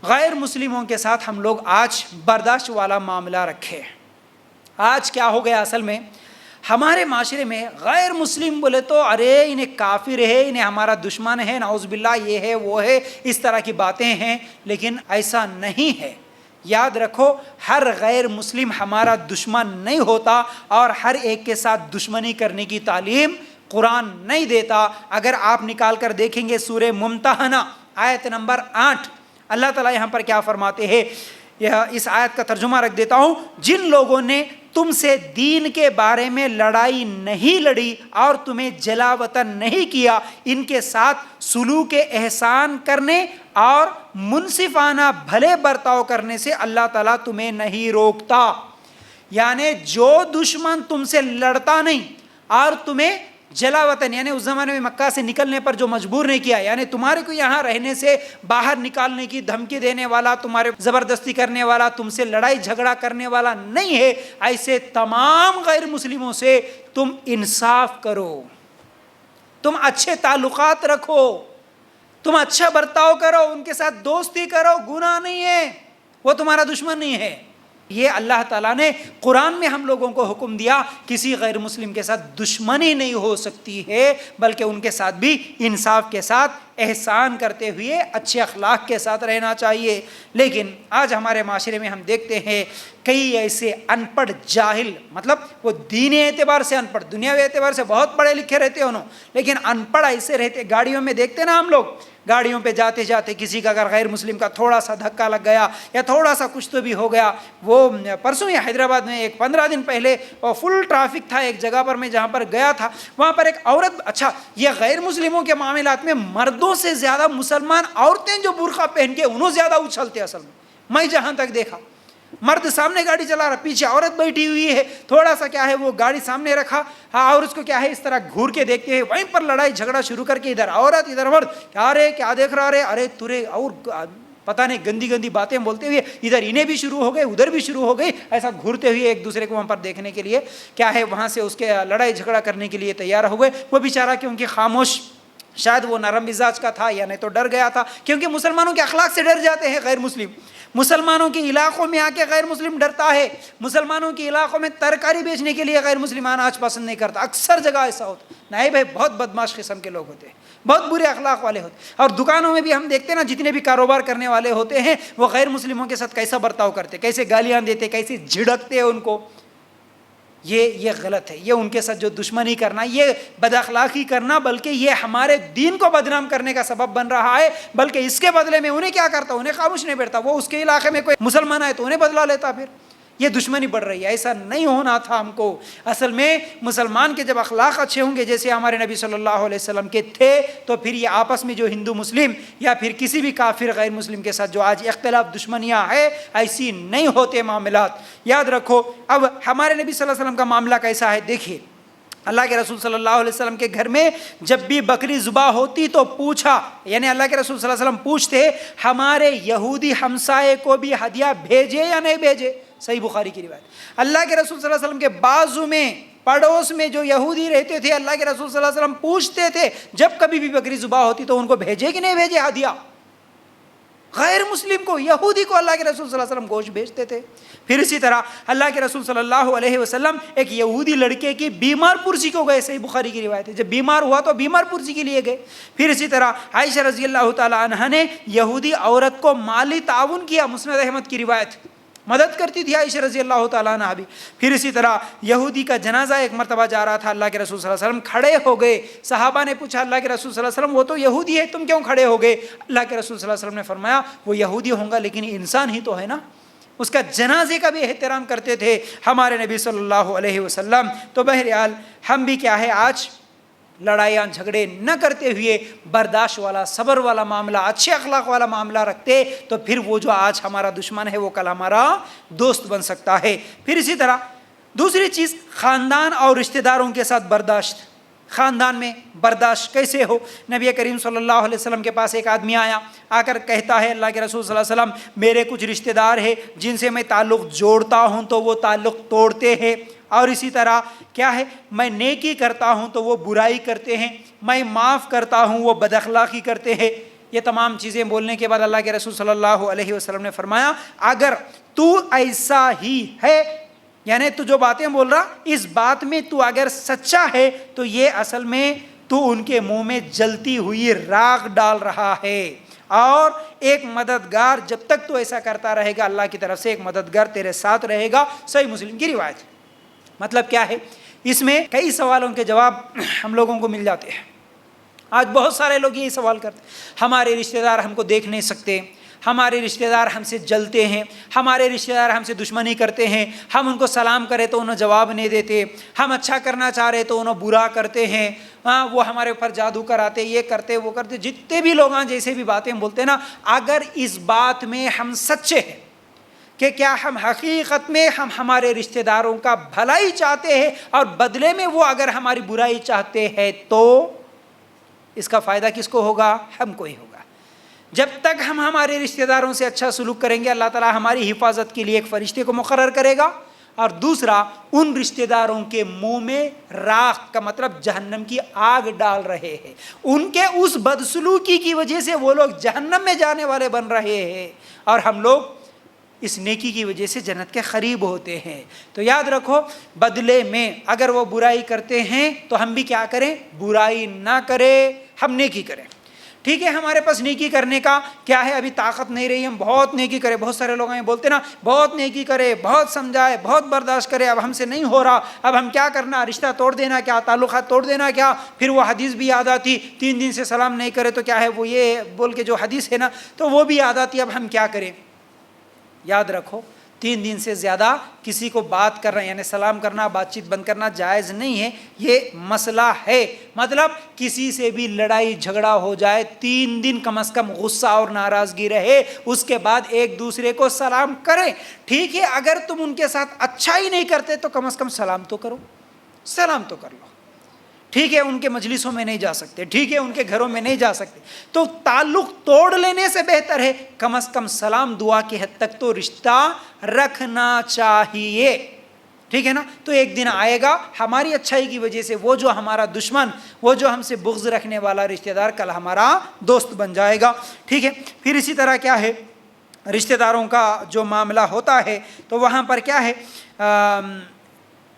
غیر مسلموں کے ساتھ ہم لوگ آج برداشت والا معاملہ رکھے۔ آج کیا ہو گیا اصل میں ہمارے معاشرے میں غیر مسلم بولے تو ارے انہیں کافر ہے، انہیں ہمارا دشمن ہے، نعوذ باللہ یہ ہے وہ ہے، اس طرح کی باتیں ہیں، لیکن ایسا نہیں ہے۔ یاد رکھو ہر غیر مسلم ہمارا دشمن نہیں ہوتا، اور ہر ایک کے ساتھ دشمنی کرنے کی تعلیم قرآن نہیں دیتا۔ اگر آپ نکال کر دیکھیں گے سورہ ممتحنہ آیت نمبر 8، اللہ تعالیٰ یہاں پر کیا فرماتے ہیں، اس آیت کا ترجمہ رکھ دیتا ہوں۔ جن لوگوں نے تم سے دین کے بارے میں لڑائی نہیں لڑی اور تمہیں جلا وطن نہیں کیا، ان کے ساتھ سلوک احسان کرنے اور منصفانہ بھلے برتاؤ کرنے سے اللہ تعالیٰ تمہیں نہیں روکتا۔ یعنی جو دشمن تم سے لڑتا نہیں اور تمہیں جلا وطن، یعنی اس زمانے میں مکہ سے نکلنے پر جو مجبور نہیں کیا، یعنی تمہارے کو یہاں رہنے سے باہر نکالنے کی دھمکی دینے والا، تمہارے زبردستی کرنے والا، تم سے لڑائی جھگڑا کرنے والا نہیں ہے، ایسے تمام غیر مسلموں سے تم انصاف کرو، تم اچھے تعلقات رکھو، تم اچھا برتاؤ کرو، ان کے ساتھ دوستی کرو، گناہ نہیں ہے، وہ تمہارا دشمن نہیں ہے۔ یہ اللہ تعالیٰ نے قرآن میں ہم لوگوں کو حکم دیا، کسی غیر مسلم کے ساتھ دشمنی نہیں ہو سکتی ہے، بلکہ ان کے ساتھ بھی انصاف کے ساتھ احسان کرتے ہوئے اچھے اخلاق کے ساتھ رہنا چاہیے۔ لیکن آج ہمارے معاشرے میں ہم دیکھتے ہیں کئی ایسے ان پڑھ جاہل، مطلب وہ دینی اعتبار سے ان پڑھ، دنیاوی اعتبار سے بہت پڑھے لکھے رہتے ہیں انہوں، لیکن ان پڑھ ایسے رہتے، گاڑیوں میں دیکھتے نا ہم لوگ، گاڑیوں پہ جاتے جاتے کسی کا اگر غیر مسلم کا تھوڑا سا دھکا لگ گیا یا تھوڑا سا کچھ تو بھی ہو گیا۔ وہ پرسوں یا حیدرآباد میں ایک 15 دن پہلے فل ٹرافک تھا ایک جگہ پر، میں جہاں پر گیا تھا وہاں پر ایک عورت، اچھا یہ غیر مسلموں کے معاملات میں مردوں سے زیادہ مسلمان عورتیں جو برقع پہن کے انہوں زیادہ اچھلتے، اصل میں جہاں تک دیکھا، مرد سامنے گاڑی چلا رہا، پیچھے عورت بیٹھی ہوئی ہے، تھوڑا سا کیا ہے وہ گاڑی سامنے رکھا اور اس کو کیا ہے اس طرح گھور کے دیکھتے ہیں، وہیں پر لڑائی جھگڑا شروع کر کے، ادھر عورت ادھر مرد، کیا رے کیا دیکھ رہا رے، ارے ترے، اور پتہ نہیں گندی گندی باتیں بولتے ہوئے ادھر انہیں بھی شروع ہو گئے ادھر بھی شروع ہو گئی، ایسا گھورتے ہوئے ایک دوسرے کو وہاں پر دیکھنے کے لیے کیا ہے وہاں سے اس کے لڑائی جھگڑا کرنے کے لیے تیار ہو گئے۔ وہ بیچارہ کیونکہ خاموش، شاید وہ نرم مزاج کا تھا یا نہیں تو ڈر گیا تھا، کیونکہ مسلمانوں کے اخلاق سے ڈر جاتے ہیں غیر مسلم، مسلمانوں کے علاقوں میں آ کے غیر مسلم ڈرتا ہے، مسلمانوں کے علاقوں میں ترکاری بیچنے کے لیے غیر مسلمان آج پسند نہیں کرتا، اکثر جگہ ایسا ہوتا نہیں بھائی، بہت بدماش قسم کے لوگ ہوتے ہیں، بہت برے اخلاق والے ہوتے ہیں۔ اور دکانوں میں بھی ہم دیکھتے ہیں نا، جتنے بھی کاروبار کرنے والے ہوتے ہیں وہ غیر مسلموں کے ساتھ کیسا برتاؤ کرتے، کیسے گالیاں دیتے، کیسے جھڑکتے ہیں ان کو، یہ غلط ہے۔ یہ ان کے ساتھ جو دشمنی کرنا، یہ بد اخلاقی کرنا، بلکہ یہ ہمارے دین کو بدنام کرنے کا سبب بن رہا ہے، بلکہ اس کے بدلے میں انہیں کیا کرتا، انہیں خاموش نہیں بیٹھتا، وہ اس کے علاقے میں کوئی مسلمان آئے تو انہیں بدلا لیتا، پھر یہ دشمنی بڑھ رہی ہے۔ ایسا نہیں ہونا تھا ہم کو۔ اصل میں مسلمان کے جب اخلاق اچھے ہوں گے جیسے ہمارے نبی صلی اللہ علیہ وسلم کے تھے، تو پھر یہ آپس میں جو ہندو مسلم یا پھر کسی بھی کافر غیر مسلم کے ساتھ جو آج اختلاف دشمنیاں ہے، ایسی نہیں ہوتے معاملات۔ یاد رکھو اب ہمارے نبی صلی اللہ علیہ وسلم کا معاملہ کیسا ہے، دیکھیے اللہ کے رسول صلی اللہ علیہ وسلم کے گھر میں جب بھی بکری ذبح ہوتی تو پوچھا، یعنی اللہ کے رسول صلی اللہ علیہ وسلم پوچھتے ہمارے یہودی ہمسائے کو بھی ہدیہ بھیجے یا نہیں بھیجے، صحیح بخاری کی روایت۔ اللہ کے رسول صلی اللہ علیہ وسلم کے بازو میں پڑوس میں جو یہودی رہتے تھے، اللہ کے رسول صلی اللہ علیہ وسلم پوچھتے تھے جب کبھی بھی بکری ذبح ہوتی تو ان کو بھیجے کہ نہیں بھیجے ہدیہ، غیر مسلم کو، یہودی کو اللہ کے رسول صلی اللہ علیہ وسلم گوشت بھیجتے تھے۔ پھر اسی طرح اللہ کے رسول صلی اللہ علیہ وسلم ایک یہودی لڑکے کی بیمار پرسی کو گئے، صحیح بخاری کی روایت ہے، جب بیمار ہوا تو بیمار پرسی کے لیے گئے۔ پھر اسی طرح عائشہ رضی اللہ تعالی عنہا نے یہودی عورت کو مالی تعاون کیا، مسند احمد کی روایت، مدد کرتی تھی عائشہ رضی اللہ تعالیٰ عنہ بھی۔ پھر اسی طرح یہودی کا جنازہ ایک مرتبہ جا رہا تھا، اللہ کے رسول صلی اللہ علیہ وسلم کھڑے ہو گئے، صحابہ نے پوچھا اللہ کے رسول صلی اللہ علیہ وسلم وہ تو یہودی ہے، تم کیوں کھڑے ہو گئے؟ اللہ کے رسول صلی اللہ علیہ وسلم نے فرمایا وہ یہودی ہوں گا لیکن انسان ہی تو ہے نا، اس کا جنازے کا بھی احترام کرتے تھے ہمارے نبی صلی اللہ علیہ وسلم۔ تو بہرحال ہم بھی کیا ہے آج لڑائیاں جھگڑے نہ کرتے ہوئے برداشت والا، صبر والا معاملہ، اچھے اخلاق والا معاملہ رکھتے تو پھر وہ جو آج ہمارا دشمن ہے وہ کل ہمارا دوست بن سکتا ہے۔ پھر اسی طرح دوسری چیز، خاندان اور رشتہ داروں کے ساتھ برداشت۔ خاندان میں برداشت کیسے ہو؟ نبی کریم صلی اللہ علیہ وسلم کے پاس ایک آدمی آیا، آ کر کہتا ہے اللہ کے رسول صلی اللہ علیہ وسلم میرے کچھ رشتہ دار ہیں جن سے میں تعلق جوڑتا ہوں تو وہ تعلق توڑتے ہیں، اور اسی طرح کیا ہے میں نیکی کرتا ہوں تو وہ برائی کرتے ہیں، میں معاف کرتا ہوں وہ بد اخلاقی کرتے ہیں۔ یہ تمام چیزیں بولنے کے بعد اللہ کے رسول صلی اللہ علیہ وسلم نے فرمایا اگر تو ایسا ہی ہے، یعنی تو جو باتیں بول رہا اس بات میں تو اگر سچا ہے تو یہ اصل میں تو ان کے منہ میں جلتی ہوئی راکھ ڈال رہا ہے، اور ایک مددگار جب تک تو ایسا کرتا رہے گا اللہ کی طرف سے ایک مددگار تیرے ساتھ رہے گا۔ صحیح مسلم کی روایت۔ مطلب کیا ہے؟ اس میں کئی سوالوں کے جواب ہم لوگوں کو مل جاتے ہیں۔ آج بہت سارے لوگ یہی سوال کرتے ہیں، ہمارے رشتہ دار ہم کو دیکھ نہیں سکتے، ہمارے رشتہ دار ہم سے جلتے ہیں، ہمارے رشتہ دار ہم سے دشمنی کرتے ہیں، ہم ان کو سلام کرے تو انہیں جواب نہیں دیتے، ہم اچھا کرنا چاہ رہے تو انہیں برا کرتے ہیں، وہ ہمارے اوپر جادو کراتے، یہ کرتے وہ کرتے، جتنے بھی لوگ جیسے بھی باتیں بولتے ہیں نا، اگر اس بات میں ہم سچے ہیں کہ کیا ہم حقیقت میں ہم ہمارے رشتہ داروں کا بھلائی چاہتے ہیں اور بدلے میں وہ اگر ہماری برائی چاہتے ہیں تو اس کا فائدہ کس کو ہوگا؟ ہم کو ہی ہوگا۔ جب تک ہم ہمارے رشتہ داروں سے اچھا سلوک کریں گے، اللہ تعالیٰ ہماری حفاظت کے لیے ایک فرشتے کو مقرر کرے گا، اور دوسرا ان رشتہ داروں کے منہ میں راکھ کا مطلب جہنم کی آگ ڈال رہے ہیں، ان کے اس بدسلوکی کی وجہ سے وہ لوگ جہنم میں جانے والے بن رہے ہیں، اور ہم لوگ اس نیکی کی وجہ سے جنت کے قریب ہوتے ہیں۔ تو یاد رکھو، بدلے میں اگر وہ برائی کرتے ہیں تو ہم بھی کیا کریں؟ برائی نہ کریں، ہم نیکی کریں۔ ٹھیک ہے، ہمارے پاس نیکی کرنے کا کیا ہے؟ ابھی طاقت نہیں رہی، ہم بہت نیکی کریں۔ بہت سارے لوگ بولتے نا بہت نیکی کرے، بہت سمجھائے، بہت برداشت کرے، اب ہم سے نہیں ہو رہا، اب ہم کیا کرنا؟ رشتہ توڑ دینا کیا؟ تعلقات توڑ دینا کیا؟ پھر وہ حدیث بھی یاد آتی، 3 دن سے سلام نہیں کرے تو کیا ہے وہ یہ بول کے جو حدیث ہے نا، تو وہ بھی یاد آتی، اب ہم کیا کریں؟ یاد رکھو، 3 دن سے زیادہ کسی کو بات کرنا یعنی سلام کرنا، بات چیت بند کرنا جائز نہیں ہے، یہ مسئلہ ہے۔ مطلب کسی سے بھی لڑائی جھگڑا ہو جائے، 3 دن کم از کم غصہ اور ناراضگی رہے، اس کے بعد ایک دوسرے کو سلام کریں۔ ٹھیک ہے، اگر تم ان کے ساتھ اچھا ہی نہیں کرتے تو کم از کم سلام تو کرو، سلام تو کر لو۔ ٹھیک ہے، ان کے مجلسوں میں نہیں جا سکتے، ٹھیک ہے، ان کے گھروں میں نہیں جا سکتے، تو تعلق توڑ لینے سے بہتر ہے کم از کم سلام دعا کی حد تک تو رشتہ رکھنا چاہیے۔ ٹھیک ہے نا؟ تو ایک دن آئے گا ہماری اچھائی کی وجہ سے وہ جو ہمارا دشمن، وہ جو ہم سے بغض رکھنے والا رشتہ دار کل ہمارا دوست بن جائے گا۔ ٹھیک ہے، پھر اسی طرح کیا ہے، رشتہ داروں کا جو معاملہ ہوتا ہے تو وہاں پر کیا ہے،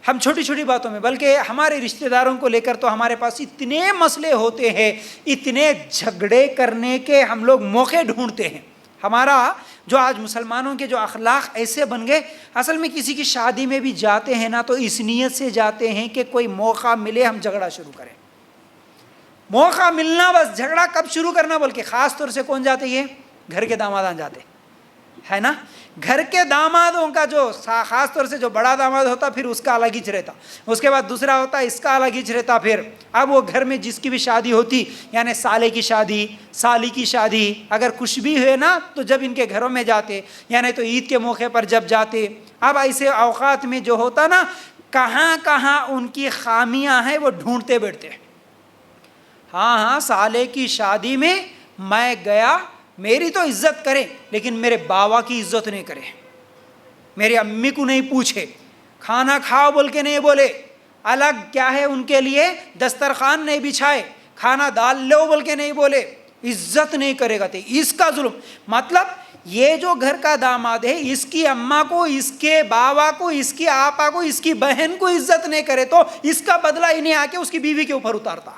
ہم چھوٹی چھوٹی باتوں میں بلکہ ہمارے رشتہ داروں کو لے کر تو ہمارے پاس اتنے مسئلے ہوتے ہیں، اتنے جھگڑے کرنے کے ہم لوگ موقع ڈھونڈتے ہیں۔ ہمارا جو آج مسلمانوں کے جو اخلاق ایسے بن گئے، اصل میں کسی کی شادی میں بھی جاتے ہیں نا تو اس نیت سے جاتے ہیں کہ کوئی موقع ملے ہم جھگڑا شروع کریں، موقع ملنا بس جھگڑا کب شروع کرنا، بلکہ خاص طور سے کون جاتے ہیں؟ گھر کے دامادان جاتے ہے نا، گھر کے دامادوں کا جو خاص طور سے جو بڑا داماد ہوتا پھر اس کا الگ ہی رہتا، اس کے بعد دوسرا ہوتا اس کا الگ ہی رہتا، پھر اب وہ گھر میں جس کی بھی شادی ہوتی یعنی سالے کی شادی، سالی کی شادی، اگر کچھ بھی ہے نا تو جب ان کے گھروں میں جاتے یعنی تو عید کے موقع پر جب جاتے، اب ایسے اوقات میں جو ہوتا نا کہاں کہاں ان کی خامیاں ہیں وہ ڈھونڈتے بیٹھتے ہیں۔ ہاں سالے کی شادی میں میں گیا، میری تو عزت کرے لیکن میرے باوا کی عزت نہیں کرے، میری امی کو نہیں پوچھے، کھانا کھاؤ بول کے نہیں بولے، الگ کیا ہے ان کے لیے دسترخوان نہیں بچھائے، کھانا ڈال لو بول کے نہیں بولے، عزت نہیں کرے گا، اس کا ظلم۔ مطلب یہ جو گھر کا داماد ہے اس کی اماں کو، اس کے باوا کو، اس کی آپا کو، اس کی بہن کو عزت نہیں کرے تو اس کا بدلہ انہیں آ کے اس کی بیوی کے اوپر اتارتا۔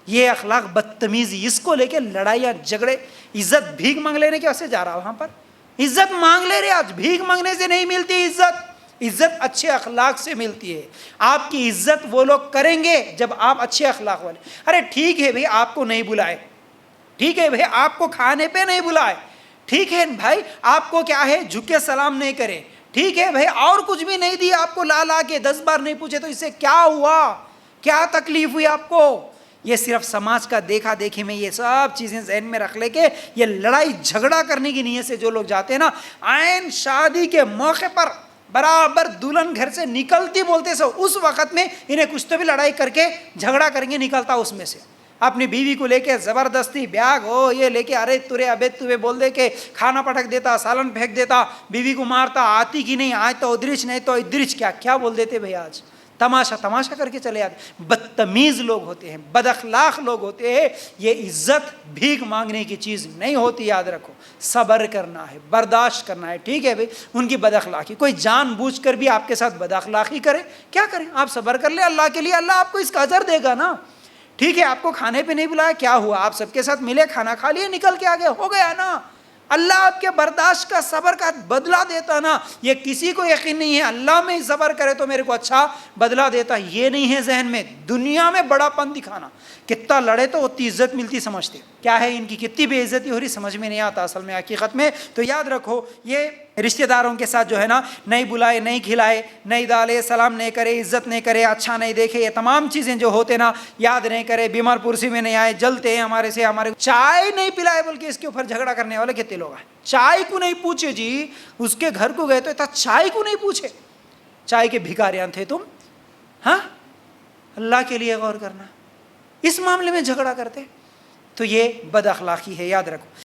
یہ اخلاق بدتمیزی، اس کو لے کے لڑائیاں جھگڑے، عزت بھیک مانگ لینے کی وجہ سے جا رہا وہاں پر، عزت مانگ لے رہے، آج بھیک مانگنے سے نہیں ملتی عزت اچھے اخلاق سے ملتی ہے۔ آپ کی عزت وہ لوگ کریں گے جب آپ اچھے اخلاق والے۔ ارے ٹھیک ہے بھائی آپ کو نہیں بلائے، ٹھیک ہے بھائی آپ کو کھانے پہ نہیں بلائے، ٹھیک ہے بھائی آپ کو کیا ہے جھک سلام نہیں کرے، ٹھیک ہے بھائی اور کچھ بھی نہیں دیا آپ کو، لا کے 10 بار نہیں پوچھے تو اس سے کیا ہوا، کیا تکلیف ہوئی آپ کو؟ یہ صرف سماج کا دیکھا دیکھی میں یہ سب چیزیں ذہن میں رکھ لے کے یہ لڑائی جھگڑا کرنے کی نیت سے جو لوگ جاتے ہیں نا، عین شادی کے موقع پر برابر دلہن گھر سے نکلتی بولتے سو اس وقت میں انہیں کچھ تو بھی لڑائی کر کے جھگڑا کریں گے، نکلتا اس میں سے اپنی بیوی کو لے کے زبردستی بیاگ ہو یہ لے کے ارے تورے ابے تورے بول دے کے کھانا پٹک دیتا، سالن پھینک دیتا، بیوی کو مارتا، آتی کی نہیں آئے تو ادرچ نہیں تو ادرچ، کیا کیا بول دیتے بھائی آج تماشا تماشا کر کے چلے جاتے. بدتمیز لوگ ہوتے ہیں, بد اخلاق لوگ ہوتے ہیں. یہ عزت بھیک مانگنے کی چیز نہیں ہوتی, یاد رکھو. صبر کرنا ہے, برداشت کرنا ہے, ٹھیک ہے بھائی. ان کی بد اخلاقی, کوئی جان بوجھ کر بھی آپ کے ساتھ بد اخلاقی کرے, کیا کریں, آپ صبر کر لیں اللہ کے لیے, اللہ آپ کو اس کا اجر دے گا نا. ٹھیک ہے, آپ کو کھانے پہ نہیں بلایا, کیا ہوا, آپ سب کے ساتھ ملے, کھانا کھا لیے, نکل کے آگے, ہو گیا نا. اللہ آپ کے برداشت کا, صبر کا بدلہ دیتا نا. یہ کسی کو یقین نہیں ہے اللہ میں صبر کرے تو میرے کو اچھا بدلہ دیتا, یہ نہیں ہے ذہن میں. دنیا میں بڑا پن دکھانا, کتنا لڑے تو اتنی عزت ملتی سمجھتے, کیا ہے ان کی کتنی بے عزتی ہو رہی سمجھ میں نہیں آتا اصل میں حقیقت میں. تو یاد رکھو, یہ رشتہ داروں کے ساتھ جو ہے نا, نہیں بلائے, نہیں کھلائے, نہیں ڈالے, سلام نہیں کرے, عزت نہیں کرے, اچھا نہیں دیکھے, یہ تمام چیزیں جو ہوتے نا یاد نہیں کرے, بیمار پرسی میں نہیں آئے, جلتے ہیں ہمارے سے, ہمارے چائے نہیں پلائے بول کے اس کے اوپر جھگڑا کرنے والے کتنے لوگ ہیں. چائے کو نہیں پوچھے جی, اس کے گھر کو گئے تو اتنا چائے کو نہیں پوچھے, چائے کے بھکاریاں تھے تم. ہاں, اللہ کے لیے غور کرنا, اس معاملے میں جھگڑا کرتے. تو یہ بد اخلاقی ہے, یاد رکھو.